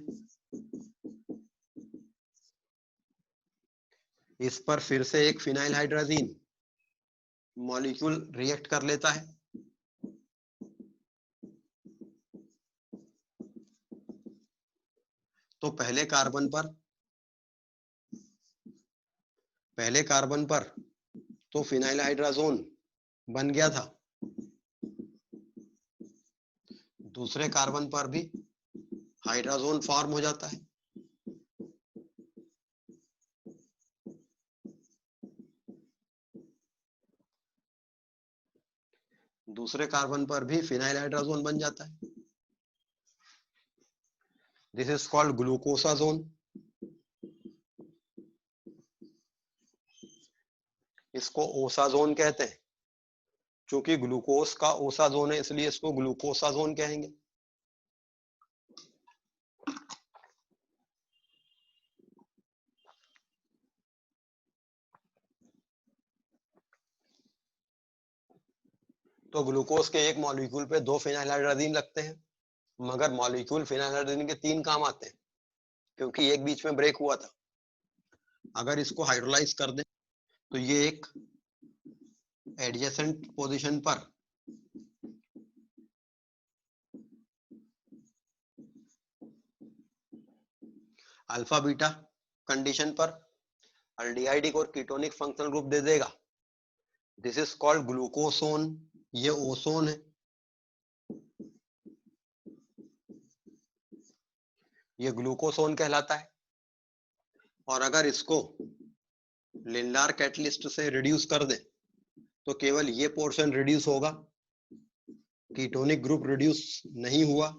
[SPEAKER 1] इस पर फिर से एक फिनाइल हाइड्राजीन मॉलिक्यूल रिएक्ट कर लेता है। तो पहले कार्बन पर तो फिनाइल हाइड्राजोन बन गया था, दूसरे कार्बन पर भी हाइड्राजोन फॉर्म हो जाता है। दूसरे कार्बन पर भी फिनाइल हाइड्राजोन बन जाता है। This is called glucosazone. इसको ओसाजोन कहते हैं, क्योंकि ग्लूकोज का ओसाजोन है इसलिए इसको ग्लूकोसाजोन कहेंगे। तो ग्लूकोज के एक मॉलिक्यूल पे 2 फिनाइल हाइड्राजीन लगते हैं, मगर मॉलिक्यूल फिनाइल हाइड्राजीन के 3 काम आते हैं, क्योंकि एक बीच में ब्रेक हुआ था। अगर इसको हाइड्रोलाइज कर दें तो ये एक एडजेसेंट पोजीशन पर अल्फा बीटा कंडीशन पर अल्डिहाइडिक और कीटोनिक फंक्शनल ग्रुप दे देगा। This is called glucosone. ये ओसोन है, ये ग्लूकोसोन कहलाता है। और अगर इसको लिंडार कैटलिस्ट से रिड्यूस कर दे तो केवल ये पोर्शन रिड्यूस होगा, कीटोनिक ग्रुप रिड्यूस नहीं हुआ,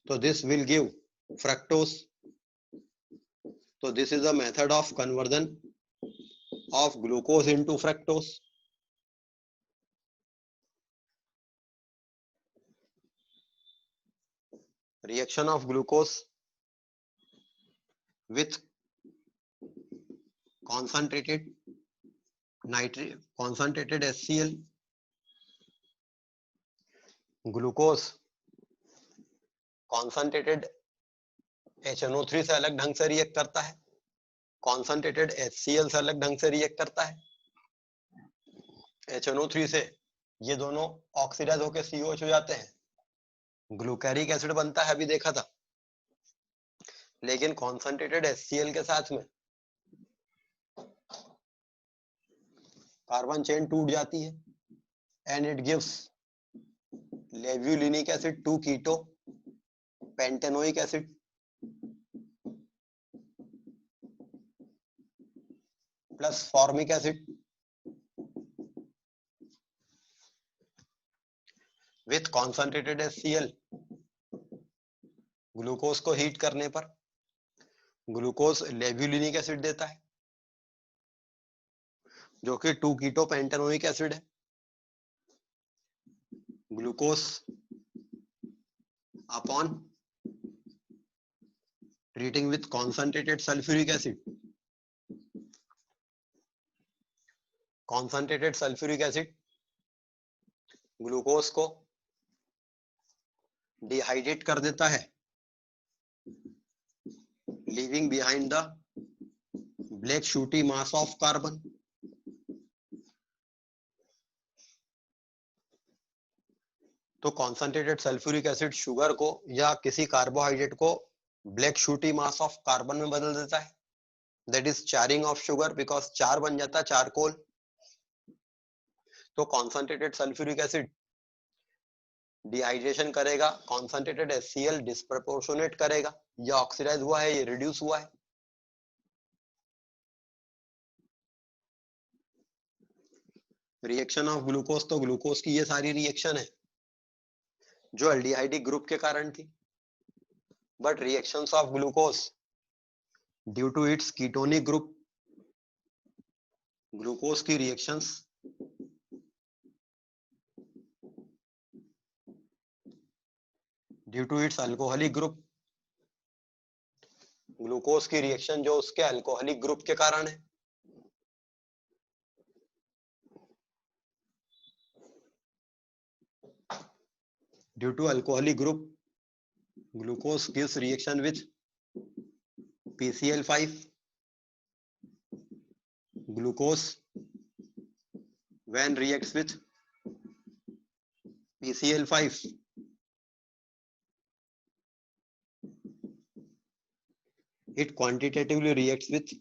[SPEAKER 1] तो दिस विल गिव फ्रक्टोज। तो this is a method of conversion of glucose into fructose. Reaction of glucose with concentrated HCl. Glucose concentrated HNO3 से अलग ढंग से रिएक्ट करता है, कॉन्सेंट्रेटेड HCl से अलग ढंग से रिएक्ट करता है। HNO3 से ये दोनों ऑक्सीडाइज होकर COH हो जाते हैं, ग्लूकारिक एसिड बनता है, अभी देखा था। लेकिन कॉन्सेंट्रेटेड HCl के साथ में कार्बन चेन टूट जाती है and it gives levulinic acid two keto pentanoic acid. Plus formic acid with concentrated HCl। Glucose को हीट करने पर ग्लूकोज लेव्युलिनिक एसिड देता है, जो कि 2 कीटो पेंटेनोइक एसिड है। Glucose upon treating with concentrated sulfuric acid, concentrated sulfuric acid glucose को dehydrate कर देता है, leaving behind the black shooty mass of carbon। तो कॉन्सेंट्रेटेड सल्फ्यूरिक एसिड शुगर को या किसी कार्बोहाइड्रेट को black sooty mass of carbon में बदल देता है, that is charring of sugar, because char बन जाता है चारकोल। तो कॉन्सेंट्रेटेड सल्फ्यूरिक एसिड डिहाइड्रेशन करेगा, कॉन्सेंट्रेटेड HCl डिस्प्रपोर्शनेट करेगा, ये ऑक्सीडाइज हुआ है, ये रिड्यूस हुआ है। रिएक्शन ऑफ ग्लूकोज, तो ग्लूकोज की ये सारी रिएक्शन है जो एल्डिहाइडिक ग्रुप के कारण थी, but reactions of glucose due to its ketonic group, glucose की reactions due to its alcoholic group, glucose की रिएक्शन जो उसके अल्कोहलिक ग्रुप के कारण है, due to alcoholic group glucose gives reaction with PCl5, glucose when reacts with PCl5 it quantitatively reacts with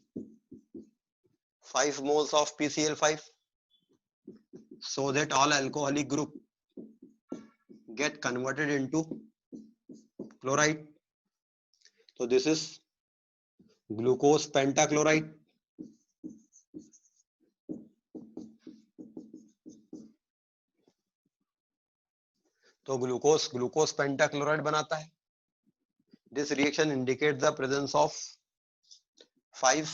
[SPEAKER 1] 5 moles of PCl5 so that all alcoholic group get converted into chloride. So this is glucose pentachloride. तो glucose pentachloride बनाता है. This reaction indicates the presence of 5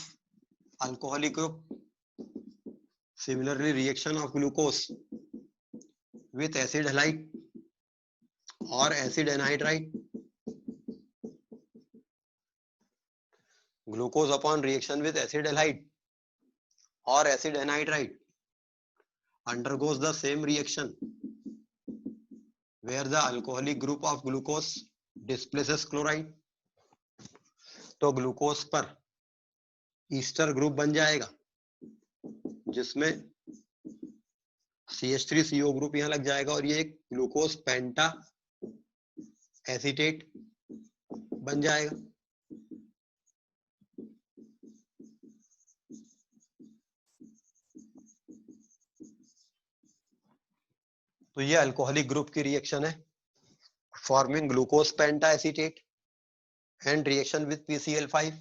[SPEAKER 1] alcoholic group. Similarly, reaction of glucose with acid halide or acid anhydride. Glucose upon reaction with acid halide or acid anhydride undergoes the same reaction where the alcoholic group of glucose displaces chloride. तो glucose पर Easter group बन जाएगा जिसमें CH3CO group यहां लग जाएगा और ये एक ग्लूकोज पेंटा एसीटेट बन जाएगा. तो ये अल्कोहलिक ग्रुप की रिएक्शन है forming glucose penta acetate and reaction with PCl5.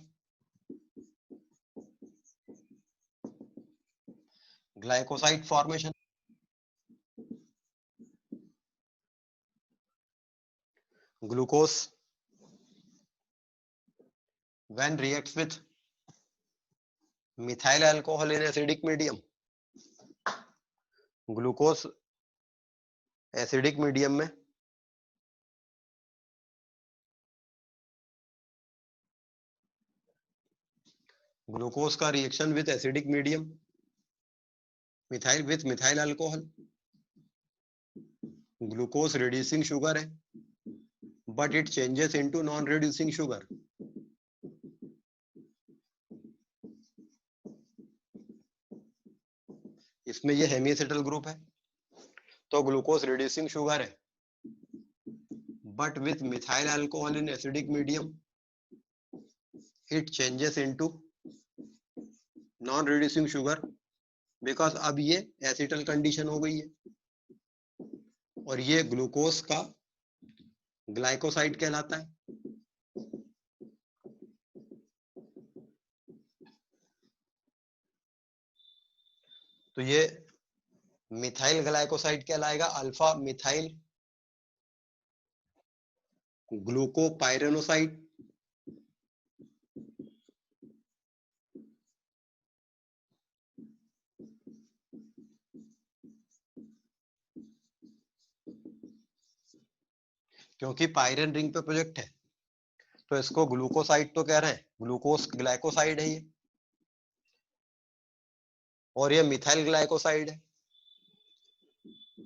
[SPEAKER 1] Glycoside formation. Glucose when reacts with methyl alcohol in acidic medium, glucose acidic medium में ग्लूकोज का reaction with acidic medium methyl with methyl alcohol, glucose reducing sugar है but it changes into non reducing sugar. इसमें ये hemiacetal group है तो glucose reducing sugar है but with methyl alcohol in acidic medium it changes into non reducing sugar because अब ये acetal condition हो गई है और ये ग्लूकोज का ग्लाइकोसाइड कहलाता है. तो ये मिथाइल ग्लाइकोसाइड कहलाएगा अल्फा मिथाइल ग्लूकोपाइरेनोसाइड. क्योंकि पायरेन रिंग पे प्रोजेक्ट है तो इसको ग्लूकोसाइड तो कह रहे हैं, ग्लूकोज ग्लाइकोसाइड है ये और ये मिथाइल ग्लाइकोसाइड है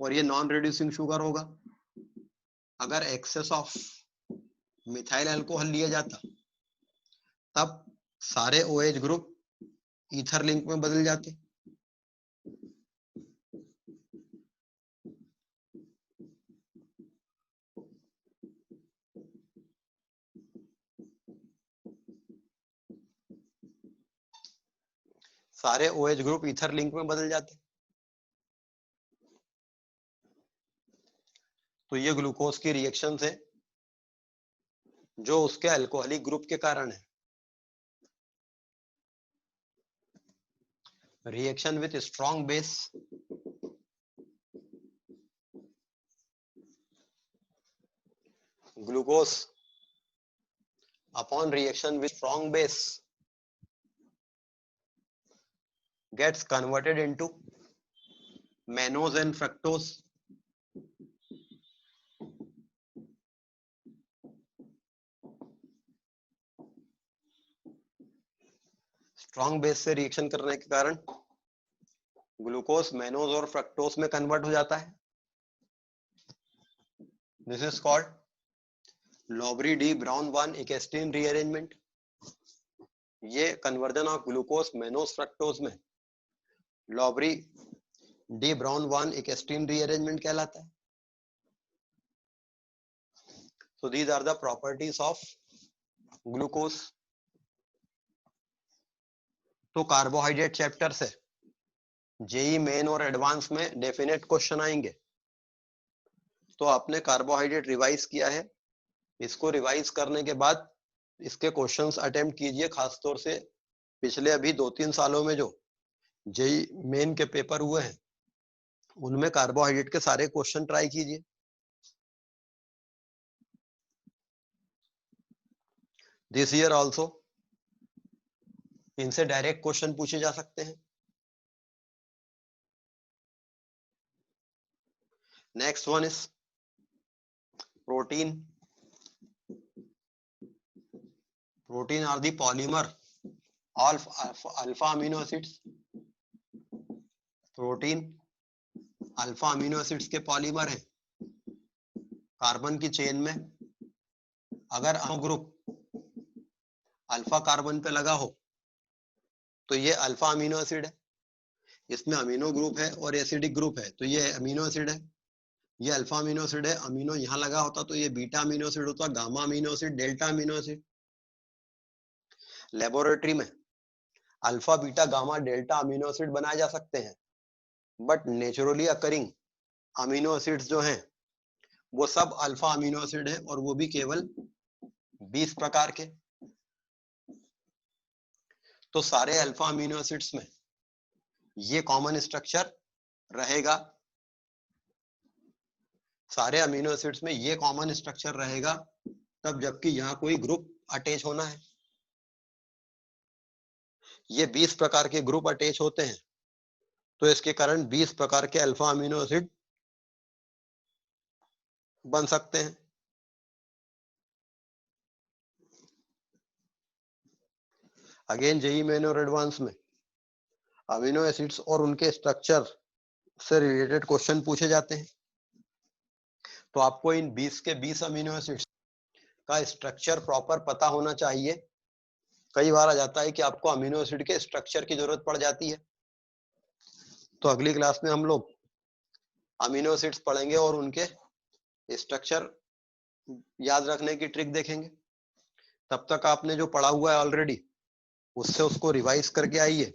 [SPEAKER 1] और ये नॉन रिड्यूसिंग शुगर होगा. अगर एक्सेस ऑफ मिथाइल अल्कोहल लिया जाता तब सारे OH ग्रुप ईथर लिंक में बदल जाते. सारे OH ग्रुप ईथर लिंक में बदल जाते. तो ये ग्लूकोज की रिएक्शन है जो उसके अल्कोहलिक ग्रुप के कारण है. Reaction with strong base glucose upon reaction with strong base gets converted into mannose and fructose. Strong base से रिएक्शन करने के कारण ग्लूकोज मैनोज और फ्रक्टोज में कन्वर्ट हो जाता है. This is called Lobry de Bruyn 1 Ekenstein rearrangement. ये conversion of glucose mannose fructose में Lobry de Bruyn 1 Ekenstein rearrangement कहलाता है. So these are the properties of glucose. तो कार्बोहाइड्रेट चैप्टर से जेई मेन और एडवांस में डेफिनेट क्वेश्चन आएंगे. तो आपने कार्बोहाइड्रेट रिवाइज किया है, इसको रिवाइज करने के बाद इसके क्वेश्चंस अटेम्प्ट कीजिए. खासतौर से पिछले अभी 2-3 सालों में जो जेई मेन के पेपर हुए हैं उनमें कार्बोहाइड्रेट के सारे क्वेश्चन ट्राई कीजिए. दिस ईयर ऑल्सो इनसे डायरेक्ट क्वेश्चन पूछे जा सकते हैं. Next one is protein. Protein are the polymer of alpha amino acids. Protein alpha amino acids के पॉलीमर हैं. कार्बन की चेन में अगर ग्रुप अल्फा कार्बन पे लगा हो तो ये अल्फा अमीनो एसिड है. इसमें अमीनो ग्रुप है और एसिडिक ग्रुप है तो ये अमीनो एसिड है. ये अल्फा अमीनो एसिड है. अमीनो यहाँ लगा होता तो ये बीटा अमीनो एसिड होता, gamma amino acid, delta amino acid. Laboratory में alpha beta gamma delta amino acid बनाए जा सकते हैं, but naturally occurring amino acids जो हैं वो सब अल्फा अमीनो एसिड है और वो भी केवल 20 प्रकार के. तो सारे अल्फा अमीनो एसिड्स में ये कॉमन स्ट्रक्चर रहेगा. सारे अमीनो एसिड्स में ये कॉमन स्ट्रक्चर रहेगा तब जबकि यहाँ कोई ग्रुप अटैच होना है. ये 20 प्रकार के ग्रुप अटैच होते हैं तो इसके कारण 20 प्रकार के अल्फा अमीनो एसिड बन सकते हैं. अगेन जेई मेन और एडवांस में अमीनो एसिड्स और उनके स्ट्रक्चर से रिलेटेड क्वेश्चन पूछे जाते हैं. तो आपको इन 20 के 20 अमीनो एसिड्स का स्ट्रक्चर प्रॉपर पता होना चाहिए. कई बार आ जाता है कि आपको अमीनो एसिड के स्ट्रक्चर की जरूरत पड़ जाती है. तो अगली क्लास में हम लोग अमीनो एसिड्स पढ़ेंगे और उनके स्ट्रक्चर याद रखने की ट्रिक देखेंगे. तब तक आपने जो पढ़ा हुआ है ऑलरेडी उससे उसको रिवाइज करके आइए.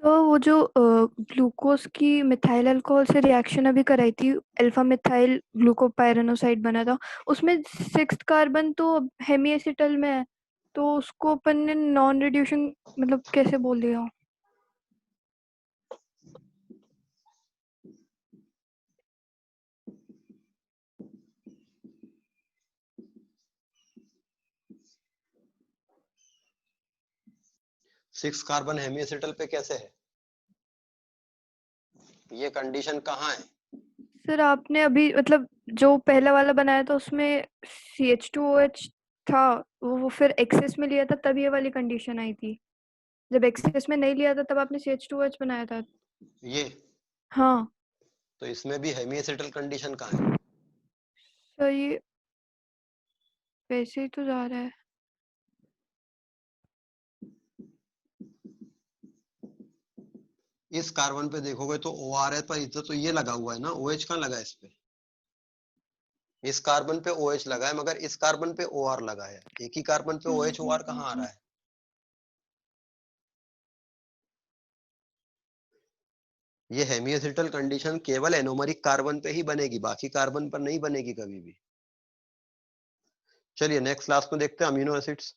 [SPEAKER 2] तो वो जो ग्लूकोज की मिथाइल अल्कोहल से रिएक्शन अभी कराई थी, अल्फा मिथाइल ग्लूकोपाइरानोसाइड बना था, उसमें 6th कार्बन तो हेमी एसिटल में है, तो उसको अपन ने नॉन रिड्यूसिंग मतलब कैसे बोल दिया?
[SPEAKER 1] सिक्स कार्बन हेमी एसिटल पे कैसे है? ये कंडीशन कहाँ है?
[SPEAKER 2] सर आपने अभी मतलब जो पहला वाला बनाया था उसमें CH2OH था, वो फिर एक्सेस में लिया था तब ये वाली कंडीशन आई थी. जब एक्सेस में नहीं लिया था तब आपने CH2OH बनाया था.
[SPEAKER 1] ये
[SPEAKER 2] हाँ
[SPEAKER 1] तो इसमें भी हेमी एसिटल कंडीशन कहाँ है?
[SPEAKER 2] सर ये वैसे ही तो जा रहा है.
[SPEAKER 1] इस कार्बन पे देखोगे तो OR है पर इधर तो ये लगा हुआ है ना, OH कहाँ लगा है इस पे? इस कार्बन पे OH लगा है मगर इस कार्बन पे OR लगा है. एक ही कार्बन पे OH OR कहाँ आ रहा है? ये हेमी एसिटल कंडीशन केवल एनोमरिक कार्बन पे ही बनेगी, बाकी कार्बन पर नहीं बनेगी कभी भी. चलिए नेक्स्ट क्लास में देखते हैं अमीनो एसिड्स.